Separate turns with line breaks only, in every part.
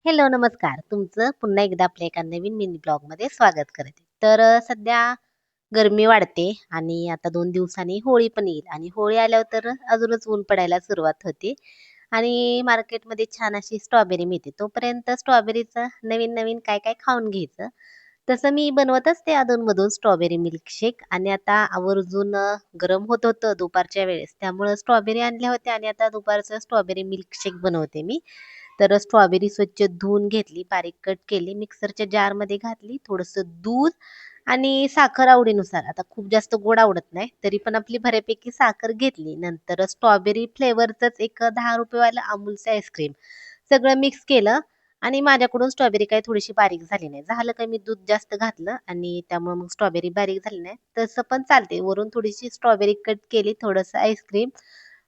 Hello, नमस्कार. तुमचं पुन्हा एकदा आपल्या एका नवीन मिनी ब्लॉगमध्ये स्वागत करते. सध्या गरमी वाढते आणि आता 2 दिवसांनी होळी पण येईल आणि होळी आल्यावर तर अजूनच ऊन पडायला सुरुवात होते आणि मार्केटमध्ये छान अशी स्ट्रॉबेरी मिळते. तोपर्यंत स्ट्रॉबेरीचं नवीन-नवीन काय-काय खाऊन घ्यायचं. तसं मी बनवत असते अधून स्ट्रॉबेरी मिल्कशेक आणि आता आवर्जून गरम होत होतं दुपारच्या वेळेस. त्यामुळं स्ट्रॉबेरी आणल्या होत्या आणि आता दुपारचं स्ट्रॉबेरी मिल्कशेक बनवते मी. स्ट्रॉबेरी स्वच्छ धुवून घेतली, बारीक कट केली, मिक्सरच्या जारमध्ये घातली, थोडंसं दूध आणि साखर आवडीनुसार. आता खूप जास्त गोड आवडत नाही, तरी पण आपली बऱ्यापैकी साखर घेतली. नंतर स्ट्रॉबेरी फ्लेवरचंच एक ₹10 वालं अमूलचं आईस्क्रीम सगळं मिक्स केलं आणि माझ्याकडून स्ट्रॉबेरी काही थोडीशी बारीक झाली नाही. झालं का मी दूध जास्त घातलं आणि त्यामुळे मग स्ट्रॉबेरी बारीक झाली नाही. तसं पण चालते. वरून थोडीशी स्ट्रॉबेरी कट केली, थोडंसं आईस्क्रीम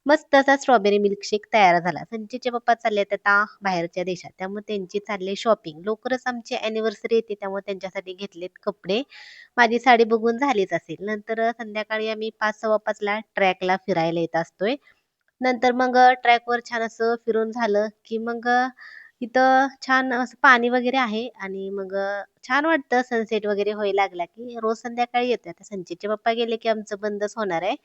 मस्त असा स्ट्रॉबेरी मिल्कशेक तयार झाला. संजीचे पप्पा चाललेत आता बाहेरच्या देशात. त्यामुळे त्यांची चालली शॉपिंग. लवकरच आमची अॅनिव्हर्सरी येते त्यामुळे त्यांच्यासाठी घेतलेत कपडे. माझी साडी बघून झालीच असेल. संध्याकाळी आम्ही 5:15ला ट्रॅकला फिरायला येत असतोय. नंतर मग ट्रॅकवर छान असं फिरून झालं, की मग इथं छान असं पाणी वगैरे आहे आणि मग छान वाटतं सनसेट वगैरे व्हायला लागला, की रोज संध्याकाळी येतोय. आता संचितचे पप्पा गेले, की आमचं बंदच होणार आहे.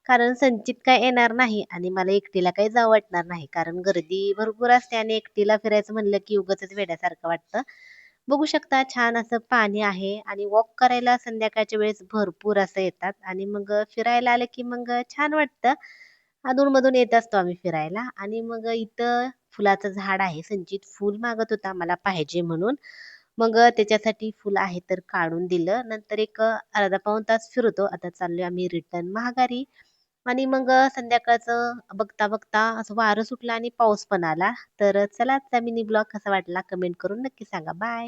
कारण संचित काय येणार नाही आणि मला एकटीला काही जावं वाटणार नाही. कारण गर्दी भरपूर असते आणि एकटीला फिरायचं म्हणलं, की उगाचच वेड्यासारखं वाटतं. बघू शकता छान असं पाणी आहे आणि वॉक करायला संध्याकाळच्या वेळेस भरपूर असं येतात आणि मग फिरायला आलं, की मग छान वाटतं. अधून-मधून येत असतो आम्ही फिरायला आणि मग इथं फुलाचं झाड आहे. संचित फूल मागत होता मला पाहिजे म्हणून. मग त्याच्यासाठी फुलं आहे तर काढून दिलं. नंतर एक अर्धा पाऊण तास फिरतो. आता चाललोय आम्ही रिटर्न माघारी आणि मग संध्याकाळचं बघता-बघता असं वारं सुटलं आणि पाऊस पण आला. चला आजचा मिनी ब्लॉग कसा वाटला कमेंट करून नक्की सांगा. बाय.